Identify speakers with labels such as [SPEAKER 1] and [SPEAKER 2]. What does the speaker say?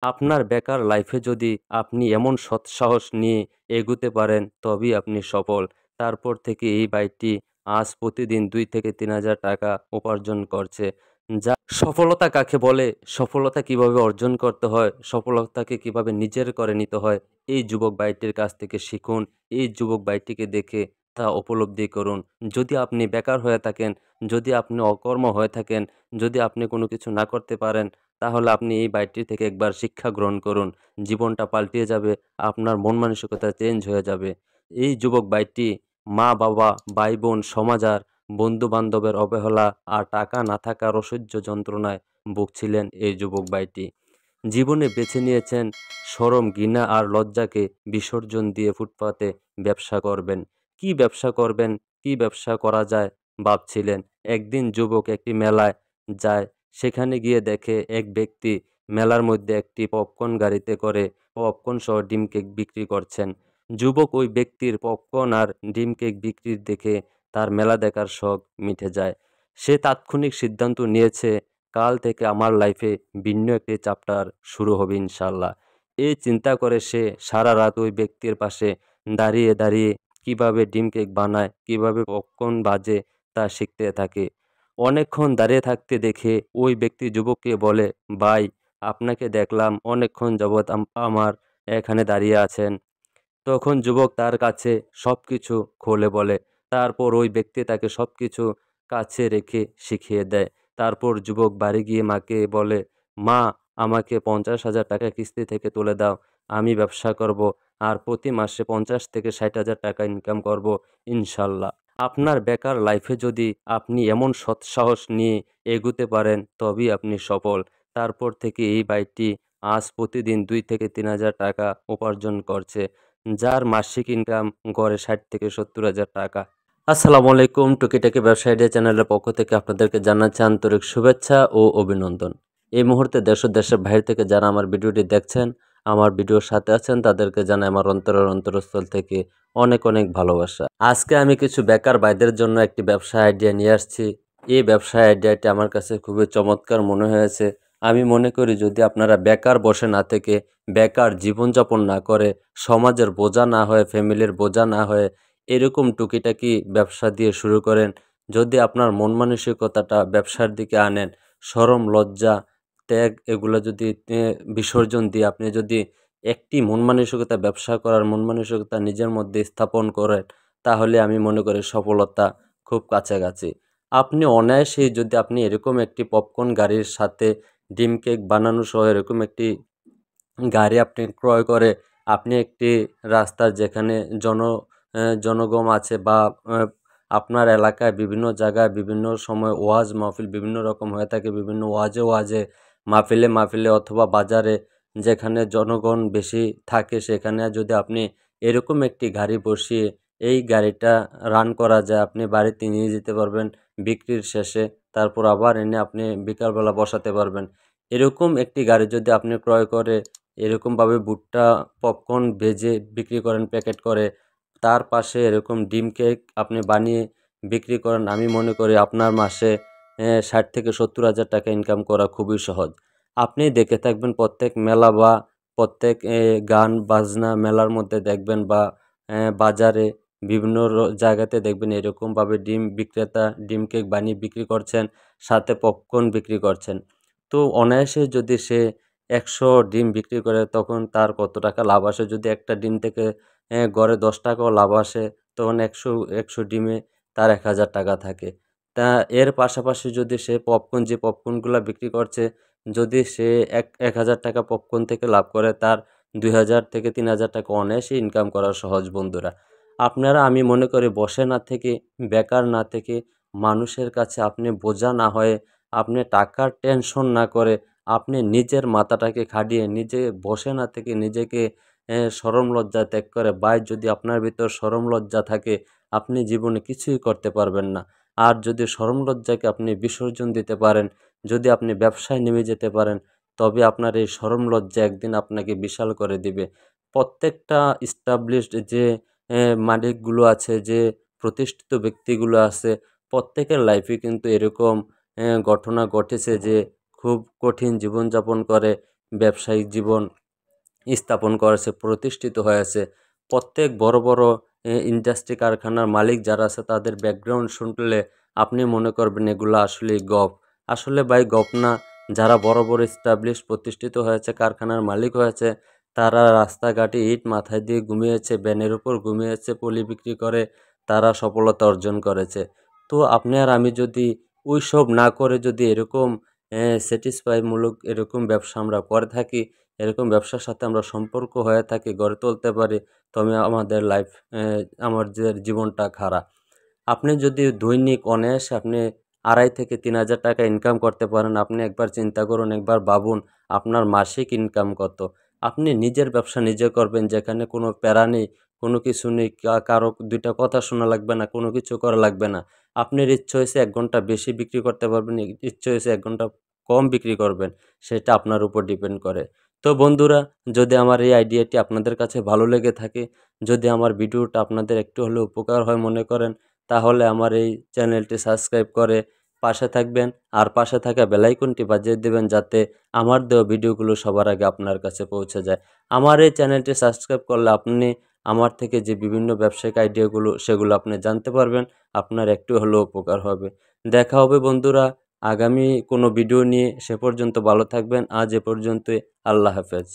[SPEAKER 1] আপনার বেকার লাইফে যদি আপনি এমন সৎসাহস নিয়ে এগুতে পারেন তবেই আপনি সফল। তারপর থেকে এই ভাইটি আজ প্রতিদিন ২ থেকে ৩,০০০ টাকা উপার্জন করছে। সফলতা কাকে বলে? সফলতা কিভাবে অর্জন করতে হয়? সফলতাকে কিভাবে নিজের করে নিতে হয়? এই যুবক ভাইটির কাছ থেকে শিখুন। এই যুবক ভাইটিকে দেখে তা উপলব্ধি করুন। যদি আপনি বেকার হয়ে থাকেন, যদি আপনি অকর্ম হয়ে থাকেন, যদি আপনি কোনো কিছু না করতে পারেন, তাহলে আপনি এই ভাইটির থেকে একবার শিক্ষা গ্রহণ করুন। জীবনটা পাল্টিয়ে যাবে, আপনার মন মানসিকতা চেঞ্জ হয়ে যাবে। এই যুবক ভাইটি মা-বাবা, ভাই-বোন, সমাজ আর বন্ধু-বান্ধবের অবহেলা আর টাকা না থাকার অসহ্য যন্ত্রণায় ভুগছিলেন এই যুবক ভাইটি। জীবনে বেছে নিয়েছেন শরম, ঘৃণা আর লজ্জাকে বিসর্জন দিয়ে ফুটপাতে ব্যবসা করবেন। কি ব্যবসা করবেন, কি ব্যবসা করা যায় ভাবছিলেন। একদিন যুবক একটি মেলায় যায়। সেখানে গিয়ে দেখে এক ব্যক্তি মেলার মধ্যে একটি পপকর্ন গাড়িতে করে পপকর্ন সহ ডিম কেক বিক্রি করছেন। যুবক ওই ব্যক্তির পপকর্ন আর ডিম কেক বিক্রি দেখে তার মেলা দেখার শখ মিটে যায়। সে তাৎক্ষণিক সিদ্ধান্ত নিয়েছে, কাল থেকে আমার লাইফে ভিন্ন একটি চ্যাপ্টার শুরু হবে ইনশাআল্লাহ। এই চিন্তা করে সে সারারাত ওই ব্যক্তির পাশে দাঁড়িয়ে, দাঁড়িয়ে কিভাবে ডিম কেক বানায়, কিভাবে পপকর্ন ভাজে তা শিখতে থাকে। অনেকক্ষণ দাঁড়িয়ে থাকতে দেখে ওই ব্যক্তি যুবককে বলে, "ভাই, আপনাকে দেখলাম অনেকক্ষণ যাবৎ আমার এখানে দাঁড়িয়ে আছেন।" তখন যুবক তার কাছে সবকিছু খুলে বলে। তারপর ওই ব্যক্তি তাকে সবকিছু কাছে রেখে শিখিয়ে দেয়। তারপর যুবক বাড়ি গিয়ে মাকে বলে, "মা, আমাকে ৫০,০০০ টাকা কিস্তি থেকে তুলে দাও। আমি ব্যবসা করব। আর প্রতি মাসে ৫০ থেকে ৬০,০০০ টাকা ইনকাম করব ইনশাল্লাহ।" আপনার বেকার লাইফে যদি আপনি এমন সৎসাহস নিয়ে এগুতে পারেন তবেই আপনি সফল। তারপর থেকে এই ভাইটি আজ প্রতিদিন ২ থেকে ৩,০০০ টাকা উপার্জন করছে। যার মাসিক ইনকাম গড়ে ৬০ থেকে ৭০,০০০ টাকা। আসসালামু আলাইকুম। টুকিটাকি ব্যবসা আইডিয়া চ্যানেলের পক্ষ থেকে আপনাদেরকে জানাচ্ছি আন্তরিক শুভেচ্ছা ও অভিনন্দন। এই মুহূর্তে দেশ ও দেশের বাইরে থেকে যারা আমার ভিডিওটি দেখছেন, আমার ভিডিওর সাথে আছেন তাদেরকে জানাই আমার অন্তরের অন্তরস্থল থেকে অনেক অনেক ভালোবাসা। আজকে আমি কিছু বেকার ভাইদের জন্য একটি ব্যবসা আইডিয়া নিয়ে আসছি। এই ব্যবসা আইডিয়াটি আমার কাছে খুবই চমৎকার মনে হয়েছে। আমি মনে করি যদি আপনারা বেকার বসে না থেকে, বেকার জীবনযাপন না করে, সমাজের বোঝা না হয়ে, ফ্যামিলির বোঝা না হয়ে এরকম টুকিটাকি ব্যবসা দিয়ে শুরু করেন, যদি আপনার মন মানসিকতাটা ব্যবসার দিকে আনেন, শরম, লজ্জা, ত্যাগ এগুলো যদি বিসর্জন দিয়ে আপনি যদি একটি মন মানসিকতা ব্যবসা করার মন মানসিকতা নিজের মধ্যে স্থাপন করেন, তাহলে আমি মনে করি সফলতা খুব কাছাকাছি। আপনি অনায়াসেই যদি আপনি এরকম একটি পপকর্ন গাড়ির সাথে ডিম কেক বানানো সহ এরকম একটি গাড়ি আপনি ক্রয় করে আপনি একটি রাস্তার যেখানে জনগম আছে বা আপনার এলাকায় বিভিন্ন জায়গায় বিভিন্ন সময় ওয়াজ মাহফিল বিভিন্ন রকম হয়ে থাকে, বিভিন্ন ওয়াজে ওয়াজে মাহফিলে মাহফিলে অথবা বাজারে যেখানে জনগণ বেশি থাকে সেখানে যদি আপনি এরকম একটি গাড়ি বসিয়ে এই গাড়িটা রান করা যায়, আপনি বাড়িতে নিয়ে যেতে পারবেন বিক্রির শেষে, তারপর আবার এনে আপনি বিকালবেলা বসাতে পারবেন। এরকম একটি গাড়ি যদি আপনি ক্রয় করে এরকমভাবে ভুট্টা, পপকর্ন ভেজে বিক্রি করেন প্যাকেট করে, তার পাশে এরকম ডিম কেক আপনি বানিয়ে বিক্রি করেন, আমি মনে করি আপনার মাসে ৬০ থেকে ৭০,০০০ টাকা ইনকাম করা খুবই সহজ। আপনি দেখে থাকবেন প্রত্যেক মেলা বা প্রত্যেক গান বাজনা মেলার মধ্যে দেখবেন বা বাজারে বিভিন্ন জায়গাতে দেখবেন এরকমভাবে ডিম বিক্রেতা ডিম কেক বানিয়ে বিক্রি করছেন, সাথে পপকর্ন বিক্রি করছেন। তো অনায়াসে যদি সে ১০০ ডিম বিক্রি করে তখন তার কত টাকা লাভ আসে? যদি একটা ডিম থেকে গড়ে ১০ টাকাও লাভ আসে তখন ১০০ ডিমে তার ১,০০০ টাকা থাকে। তা এর পাশাপাশি যদি সে যে পপকর্নগুলা বিক্রি করছে, যদি সে ১,০০০ টাকা পপকর্ন থেকে লাভ করে তার ২,০০০ থেকে ৩,০০০ টাকা অনায়াসেই ইনকাম করা সহজ বন্ধুরা। আপনারা আমি মনে করি বসে না থেকে, বেকার না থেকে, মানুষের কাছে আপনি বোঝা না হয়ে, আপনি টাকার টেনশন না করে আপনি নিজের মাথাটাকে খাটিয়ে নিজে বসে না থেকে নিজেকে শরম লজ্জা ত্যাগ করে ভাই যদি আপনার ভিতর শরম লজ্জা থাকে আপনি জীবনে কিছুই করতে পারবেন না। আর যদি শরম লজ্জাকে আপনি বিসর্জন দিতে পারেন, যদি আপনি ব্যবসায় নেমে যেতে পারেন, তবে আপনার এই শরম লজ্জা একদিন আপনাকে বিশাল করে দিবে। প্রত্যেকটা established যে মালিকগুলো আছে, যে প্রতিষ্ঠিত ব্যক্তিগুলো আছে, প্রত্যেকের লাইফে কিন্তু এরকম ঘটনা ঘটেছে যে খুব কঠিন জীবনযাপন করে ব্যবসায়িক জীবন স্থাপন করেছে, প্রতিষ্ঠিত হয়েছে। প্রত্যেক বড় বড় ইন্ডাস্ট্রি কারখানার মালিক যারা আছে তাদের ব্যাকগ্রাউন্ড শুনলে আপনি মনে করবেন এগুলো আসলেই গপ। আসলে ভাই গপ না। যারা বড় বড় এস্টাবলিশ প্রতিষ্ঠিত হয়েছে, কারখানার মালিক হয়েছে, তারা রাস্তাঘাটে ইট মাথায় দিয়ে ঘুমিয়েছে, ভ্যানের উপর ঘুমিয়েছে, পলি বিক্রি করে তারা সফলতা অর্জন করেছে। তো আপনি আর আমি যদি ওইসব না করে যদি এরকম স্যাটিসফাইমূলক এরকম ব্যবসা আমরা করে থাকি, এরকম ব্যবসার সাথে আমরা সম্পর্ক হয়ে থাকি, গড়ে তুলতে পারি, তবে আমাদের লাইফ আমাদের জীবনটা খারাপ। আপনি যদি দৈনিক অনায়াসে আপনি ২.৫ থেকে ৩,০০০ টাকা ইনকাম করতে পারেন, আপনি একবার চিন্তা করুন, একবার ভাবুন আপনার মাসিক ইনকাম কত? আপনি নিজের ব্যবসা নিজে করবেন, যেখানে কোনো প্যারা নেই, কোনো কিছু নেই, কারো ২ টা কথা শোনা লাগবে না, কোনো কিছু করা লাগবে না। আপনার ইচ্ছে হয়েছে ১ ঘন্টা বেশি বিক্রি করতে পারবেন, ইচ্ছে হয়েছে ১ ঘন্টা কম বিক্রি করবেন, সেটা আপনার উপর ডিপেন্ড করে। তো বন্ধুরা, যদি আমার এই আইডিয়াটি আপনাদের কাছে ভালো লেগে থাকে, যদি আমার ভিডিওটা আপনাদের একটু হলেও উপকার হয় মনে করেন, তাহলে আমার এই চ্যানেলটি সাবস্ক্রাইব করে পাশে থাকবেন, আর পাশে থাকা বেল আইকনটি বাজিয়ে দেবেন যাতে আমার দেওয়া ভিডিওগুলো সবার আগে আপনার কাছে পৌঁছে যায়। আমার এই চ্যানেলটি সাবস্ক্রাইব করলে আপনি আমার থেকে যে বিভিন্ন ব্যবসায়িক আইডিয়াগুলো সেগুলো আপনি জানতে পারবেন, আপনার একটু হলেও উপকার হবে। দেখা হবে বন্ধুরা আগামী কোনো ভিডিও নিয়ে, সে পর্যন্ত ভালো থাকবেন। আজ এ পর্যন্তই। আল্লাহ হাফেজ।